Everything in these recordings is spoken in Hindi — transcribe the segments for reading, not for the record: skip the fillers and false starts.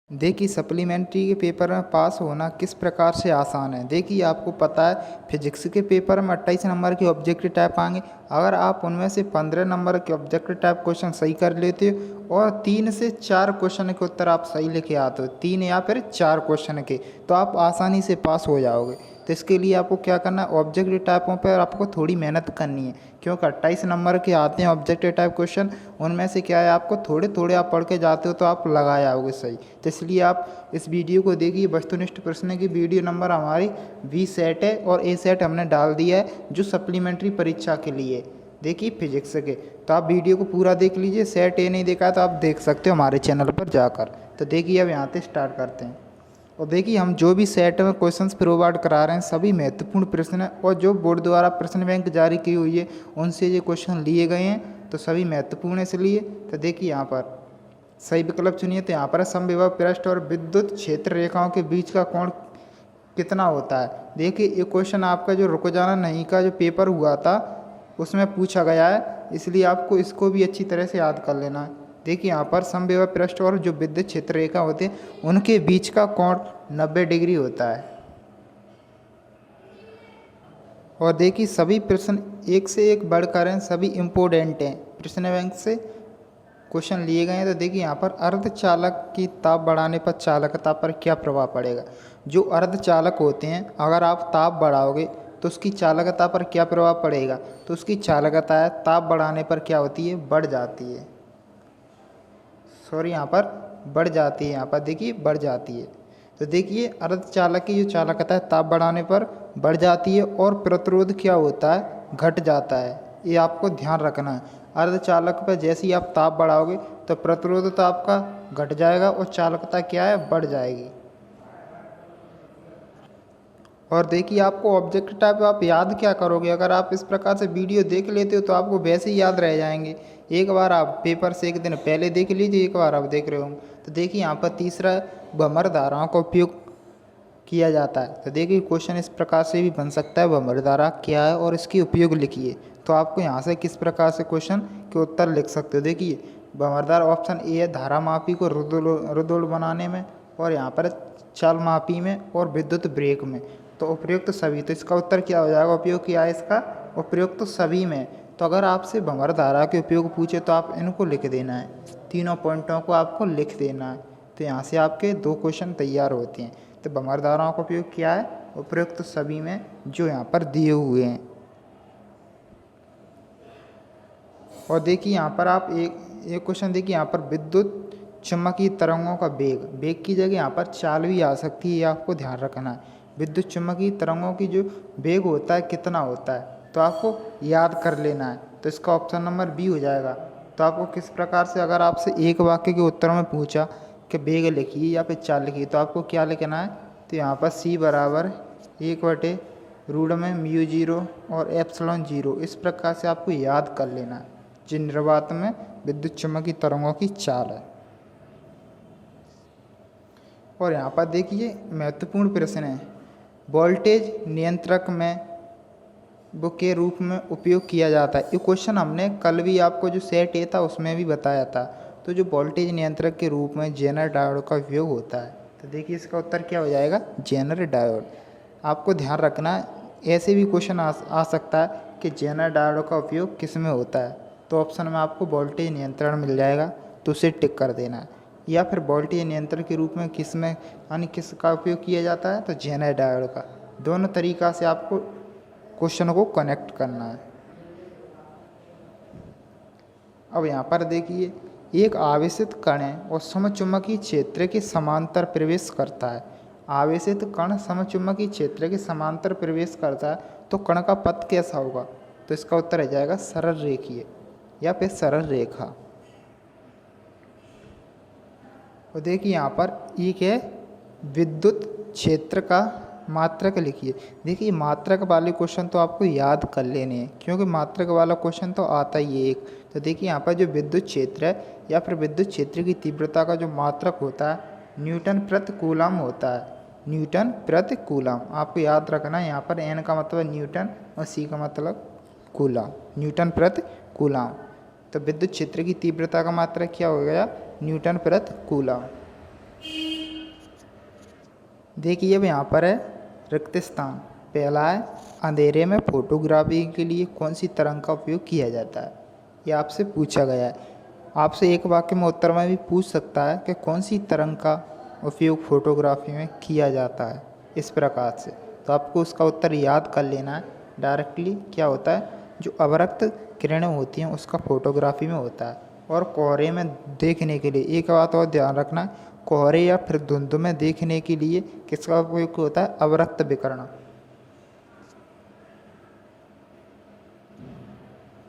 देखिए सप्लीमेंट्री के पेपर में पास होना किस प्रकार से आसान है। देखिए आपको पता है फिजिक्स के पेपर में 28 नंबर के ऑब्जेक्टिव टाइप आएंगे। अगर आप उनमें से 15 नंबर के ऑब्जेक्टिव टाइप क्वेश्चन सही कर लेते हो और 3 से 4 क्वेश्चन के उत्तर आप सही लिखे आते हो, 3 या फिर 4 क्वेश्चन के, तो आप आसानी से पास हो जाओगे। तो इसके लिए आपको क्या करना है, ऑब्जेक्टिव टाइपों पर आपको थोड़ी मेहनत करनी है, क्योंकि 28 नंबर के आते हैं ऑब्जेक्टिव टाइप क्वेश्चन। उनमें से क्या है, आपको थोड़े थोड़े आप पढ़ के जाते हो तो आप लगा जाओगे सही। तो इसलिए आप इस वीडियो को देखिए। वस्तुनिष्ठ प्रश्न की वीडियो नंबर हमारी बी सेट है और ए सेट हमने डाल दिया है जो सप्लीमेंट्री परीक्षा के लिए। देखिए फिजिक्स के, तो आप वीडियो को पूरा देख लीजिए। सेट ए नहीं देखा है तो आप देख सकते हो हमारे चैनल पर जाकर। तो देखिए अब यहाँ से स्टार्ट करते हैं। और देखिए हम जो भी सेट में क्वेश्चंस प्रोवाइड करा रहे हैं सभी महत्वपूर्ण प्रश्न हैं, और जो बोर्ड द्वारा प्रश्न बैंक जारी की हुई है उनसे ये क्वेश्चन लिए गए हैं, तो सभी महत्वपूर्ण है इसलिए। तो देखिए यहाँ पर सही विकल्प चुनिए। तो यहाँ पर समविभव पृष्ठ और विद्युत क्षेत्र रेखाओं के बीच का कोण कितना होता है। देखिए ये क्वेश्चन आपका जो रुको जाना नहीं का जो पेपर हुआ था उसमें पूछा गया है, इसलिए आपको इसको भी अच्छी तरह से याद कर लेना है। देखिए यहाँ पर समविभव पृष्ठ और जो विद्युत क्षेत्र रेखा होते हैं उनके बीच का कोण 90 डिग्री होता है। और देखिए सभी प्रश्न एक से एक बढ़कर हैं, सभी इम्पोर्टेंट हैं, प्रश्न बैंक से क्वेश्चन लिए गए हैं। तो देखिए यहाँ पर अर्धचालक की ताप बढ़ाने पर चालकता पर क्या प्रभाव पड़ेगा। जो अर्धचालक होते हैं अगर आप ताप बढ़ाओगे तो उसकी चालकता पर क्या प्रभाव पड़ेगा, तो उसकी चालकता है ताप बढ़ाने पर क्या होती है, बढ़ जाती है। सॉरी यहाँ पर बढ़ जाती है, यहाँ पर देखिए बढ़ जाती है। तो देखिए अर्धचालक की जो चालकता है ताप बढ़ाने पर बढ़ जाती है और प्रतिरोध क्या होता है, घट जाता है। ये आपको ध्यान रखना है। अर्धचालक पर जैसे ही आप ताप बढ़ाओगे तो प्रतिरोध तो आपका घट जाएगा और चालकता क्या है, बढ़ जाएगी। और देखिए आपको ऑब्जेक्ट टाइप आप याद क्या करोगे, अगर आप इस प्रकार से वीडियो देख लेते हो तो आपको वैसे ही याद रह जाएंगे। एक बार आप पेपर से एक दिन पहले देख लीजिए, एक बार आप देख रहे होंगे। तो देखिए यहाँ पर तीसरा भंवर धाराओं का उपयोग किया जाता है। तो देखिए क्वेश्चन इस प्रकार से भी बन सकता है, भंवर धारा क्या है और इसके उपयोग लिखिए। तो आपको यहाँ से किस प्रकार से क्वेश्चन के उत्तर लिख सकते हो। देखिए भंवर धारा ऑप्शन ए है, धारा मापी को रुदुल बनाने में, और यहाँ पर चल मापी में और विद्युत ब्रेक में। तो उपयुक्त सभी, तो इसका उत्तर क्या हो जाएगा, उपयोग किया है इसका उपयुक्त सभी में। तो अगर आपसे भंवर धारा के उपयोग पूछे तो आप इनको लिख देना है, तीनों पॉइंटों को आपको लिख देना है। तो यहाँ से आपके 2 क्वेश्चन तैयार होते हैं। तो भंवर धाराओं का उपयोग किया है उपयुक्त सभी में, जो यहाँ पर दिए हुए हैं। और देखिए यहाँ पर आप एक क्वेश्चन देखिए, यहाँ पर विद्युत चुम्बकीय तरंगों का वेग की जगह यहाँ पर चाल भी आ सकती है, ये आपको ध्यान रखना है। विद्युत चुम्बकीय तरंगों की जो वेग होता है कितना होता है, तो आपको याद कर लेना है। तो इसका ऑप्शन नंबर बी हो जाएगा। तो आपको किस प्रकार से, अगर आपसे एक वाक्य के उत्तर में पूछा कि वेग लिखिए या फिर चाल लिखिए, तो आपको क्या लिखना है, तो यहाँ पर सी बराबर 1/रूट में म्यू 0 और एप्सिलॉन 0, इस प्रकार से आपको याद कर लेना है, जिन निर्वात में विद्युत चुम्बकीय तरंगों की चाल है। और यहाँ पर देखिए महत्वपूर्ण प्रश्न है, वोल्टेज नियंत्रक में वो के रूप में उपयोग किया जाता है। ये क्वेश्चन हमने कल भी आपको जो सेट ए था उसमें भी बताया था। तो जो वोल्टेज नियंत्रक के रूप में जेनर डायोड का उपयोग होता है। तो देखिए इसका उत्तर क्या हो जाएगा, जेनर डायोड। आपको ध्यान रखना है, ऐसे भी क्वेश्चन आ सकता है कि जेनर डायोड का उपयोग किस में होता है। तो ऑप्शन में आपको वोल्टेज नियंत्रण मिल जाएगा, तो उसे टिक कर देना है। या फिर वोल्टेज नियंत्रण के रूप में किस में यानी किसका उपयोग किया जाता है, तो जेनर डायोड का। दोनों तरीका से आपको क्वेश्चन को कनेक्ट करना है। अब यहाँ पर देखिए एक आवेशित कण है और समचुम्बकीय क्षेत्र के समांतर प्रवेश करता है। आवेशित कण समचुम्बकीय क्षेत्र के समांतर प्रवेश करता है, तो कण का पथ कैसा होगा, तो इसका उत्तर हो जाएगा सरल रेखीय या फिर सरल रेखा। और देखिए यहाँ पर एक है विद्युत क्षेत्र का मात्रक लिखिए। देखिए मात्रक वाले क्वेश्चन तो आपको याद कर लेने हैं, क्योंकि मात्रक वाला क्वेश्चन तो आता ही है एक। तो देखिए यहाँ पर जो विद्युत क्षेत्र है या फिर विद्युत क्षेत्र की तीव्रता का जो मात्रक होता है न्यूटन प्रति कूलम होता है, न्यूटन प्रति कूलम। आपको याद रखना है, यहाँ पर एन का मतलब न्यूटन और सी का मतलब कूलम, न्यूटन प्रति कूलम। तो विद्युत क्षेत्र की तीव्रता का मात्रक क्या हो गया, न्यूटन प्रति कूलम। देखिए अब यहाँ पर है रिक्त स्थान। पहला है अंधेरे में फोटोग्राफी के लिए कौन सी तरंग का उपयोग किया जाता है, ये आपसे पूछा गया है। आपसे एक वाक्य में उत्तर में भी पूछ सकता है कि कौन सी तरंग का उपयोग फोटोग्राफी में किया जाता है, इस प्रकार से। तो आपको उसका उत्तर याद कर लेना है डायरेक्टली। क्या होता है, जो अवरक्त किरणें होती हैं उसका फोटोग्राफी में होता है। और कोहरे में देखने के लिए एक बात और ध्यान रखना है, कोहरे या फिर धुंध में देखने के लिए किसका उपयोग होता है, अवरक्त विकर्ण,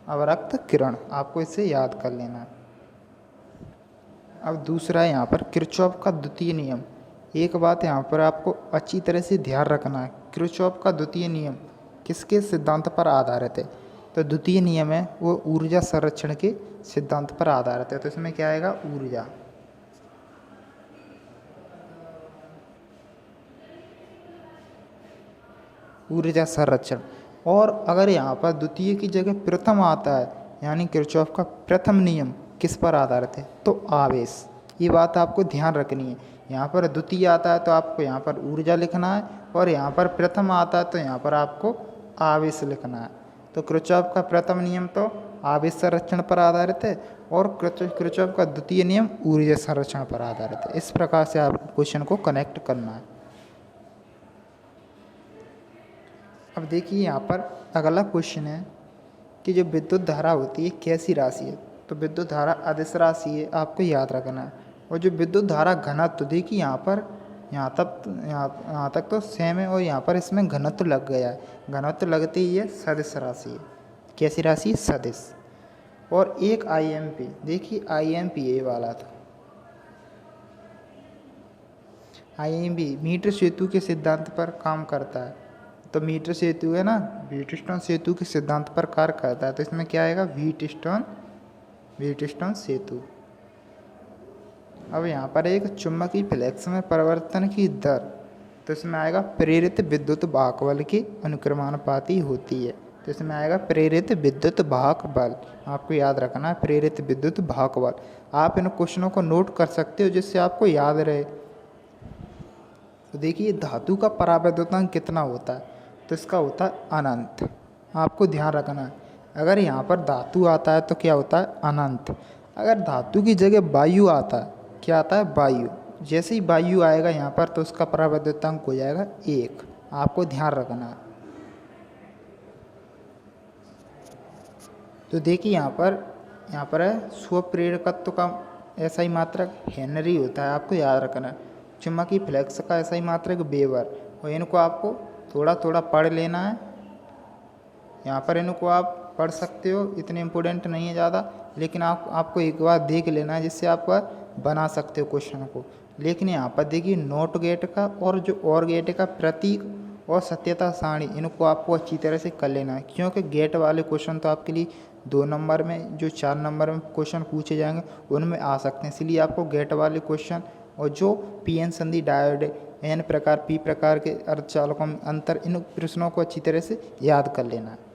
अवरक्त किरण। आपको इसे याद कर लेना है। अब दूसरा है यहाँ पर किरचॉफ का द्वितीय नियम। एक बात यहाँ पर आपको अच्छी तरह से ध्यान रखना है, किरचॉफ का द्वितीय नियम किसके सिद्धांत पर आधारित है। तो द्वितीय नियम है वो ऊर्जा संरक्षण के सिद्धांत पर आधारित है। तो इसमें क्या आएगा, ऊर्जा। ऊर्जा संरक्षण। और अगर यहाँ पर द्वितीय की जगह प्रथम आता है, यानी किरचॉफ का प्रथम नियम किस पर आधारित है, तो आवेश। ये बात आपको ध्यान रखनी है। यहाँ पर द्वितीय आता है तो आपको यहाँ पर ऊर्जा लिखना है, और यहाँ पर प्रथम आता है तो यहाँ पर आपको आवेश लिखना है। तो किरचॉफ का प्रथम नियम तो आवेश संरक्षण पर आधारित है, और किरचॉफ का द्वितीय नियम ऊर्जा संरक्षण पर आधारित है। इस प्रकार से आपको क्वेश्चन को कनेक्ट करना है। अब देखिए यहाँ पर अगला क्वेश्चन है कि जो विद्युत धारा होती है कैसी राशि है। तो विद्युत धारा अदिश राशि है, आपको याद रखना है। और जो विद्युत धारा घनत्व, देखिए यहाँ तक तो सेम है, और यहाँ पर इसमें घनत्व लग गया है। घनत्व लगते ही ये सदिश राशि है। कैसी राशि, सदिश। और एक आईएमपी, देखिए आईएमपी ये वाला था। आईएमपी मीटर सेतु के सिद्धांत पर काम करता है। तो मीटर सेतु है ना, व्हीटस्टोन सेतु के सिद्धांत पर कार्य करता है। तो इसमें क्या आएगा, व्हीटस्टोन सेतु। अब यहाँ पर एक चुंबकीय फ्लक्स में परिवर्तन की दर, तो इसमें आएगा प्रेरित विद्युत वाहक बल की अनुक्रमानुपाती होती है। तो इसमें आएगा प्रेरित विद्युत वाहक बल। आपको याद रखना है प्रेरित विद्युत वाहक बल। आप इन क्वेश्चनों को नोट कर सकते हो जिससे आपको याद रहे। तो देखिए धातु का परावैद्युतांक कितना होता है, तो इसका होता है अनंत। आपको ध्यान रखना है, अगर यहाँ पर धातु आता है तो क्या होता है, अनंत। अगर धातु की जगह वायु आता है, क्या आता है, वायु। जैसे ही वायु आएगा यहाँ पर तो उसका परावैद्युतांक हो जाएगा 1। आपको ध्यान रखना है। तो देखिए यहाँ पर है स्वप्रेरकत्व का SI मात्रक हेनरी होता है। आपको याद रखना है। चुंबकीय फ्लक्स का SI मात्रक वेबर। और इनको आपको थोड़ा थोड़ा पढ़ लेना है। यहाँ पर इनको आप पढ़ सकते हो, इतने इम्पोर्टेंट नहीं है ज़्यादा, लेकिन आपको एक बार देख लेना है जिससे आप बना सकते हो क्वेश्चन को। लेकिन यहाँ पर देखिए नॉट गेट का और जो और गेट का प्रतीक और सत्यता सारणी, इनको आपको अच्छी तरह से कर लेना है, क्योंकि गेट वाले क्वेश्चन तो आपके लिए 2 नंबर में, जो 4 नंबर में क्वेश्चन पूछे जाएंगे उनमें आ सकते हैं। इसलिए आपको गेट वाले क्वेश्चन और जो पीएन संधि डायोड एन प्रकार पी प्रकार के अर्धचालकों में अंतर, इन प्रश्नों को अच्छी तरह से याद कर लेना है।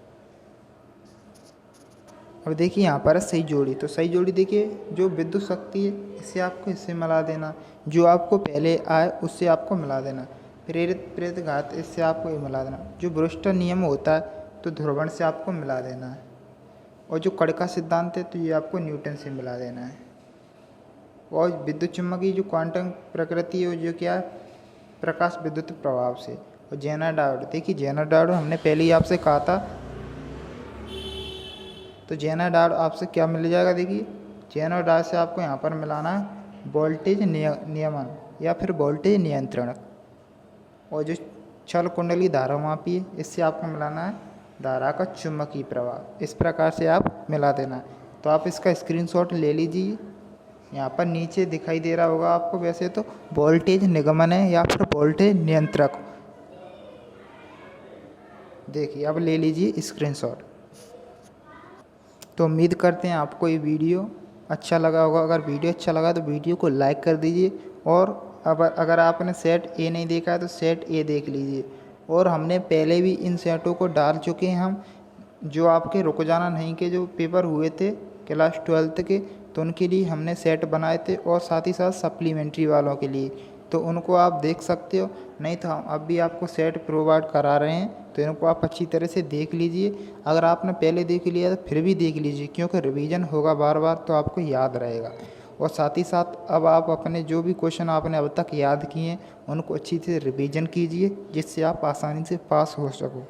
अब देखिए यहाँ पर है सही जोड़ी। तो सही जोड़ी देखिए जो विद्युत शक्ति है इससे आपको इससे मिला देना, जो आपको पहले आए उससे आपको मिला देना। प्रेरित घात इससे आपको ये मिला देना। जो ब्रूस्टर नियम होता है तो ध्रुवण से आपको मिला देना है। और जो कण का सिद्धांत है तो ये आपको न्यूटन से मिला देना है। और विद्युत चुम्बकीय जो क्वांटम प्रकृति है जो क्या है, प्रकाश विद्युत प्रभाव से। और जेनर डायोड, देखिए जेनर डायोड हमने पहले ही आपसे कहा था। तो जेनर डायोड आपसे क्या मिल जाएगा, देखिए जेनर डायोड से आपको यहाँ पर मिलाना है वोल्टेज नियमन या फिर वोल्टेज नियंत्रण। और जो छल कुंडली धारा मापी है इससे आपको मिलाना है धारा का चुंबकीय प्रवाह। इस प्रकार से आप मिला देना है। तो आप इसका स्क्रीनशॉट ले लीजिए। यहाँ पर नीचे दिखाई दे रहा होगा आपको, वैसे तो वोल्टेज निगमन है या फिर वोल्टेज नियंत्रक। देखिए अब ले लीजिए स्क्रीनशॉट। तो उम्मीद करते हैं आपको ये वीडियो अच्छा लगा होगा। अगर वीडियो अच्छा लगा तो वीडियो को लाइक कर दीजिए। और अगर आपने सेट ए नहीं देखा है तो सेट ए देख लीजिए। और हमने पहले भी इन सेटों को डाल चुके हैं हम, जो आपके रुक जाना नहीं के जो पेपर हुए थे क्लास 12th के, तो उनके लिए हमने सेट बनाए थे, और साथ ही साथ सप्लीमेंट्री वालों के लिए। तो उनको आप देख सकते हो, नहीं तो हम अब भी आपको सेट प्रोवाइड करा रहे हैं, तो इनको आप अच्छी तरह से देख लीजिए। अगर आपने पहले देख लिया तो फिर भी देख लीजिए, क्योंकि रिवीजन होगा बार बार तो आपको याद रहेगा। और साथ ही साथ अब आप अपने जो भी क्वेश्चन आपने अब तक याद किए हैं उनको अच्छी से रिवीजन कीजिए, जिससे आप आसानी से पास हो सको।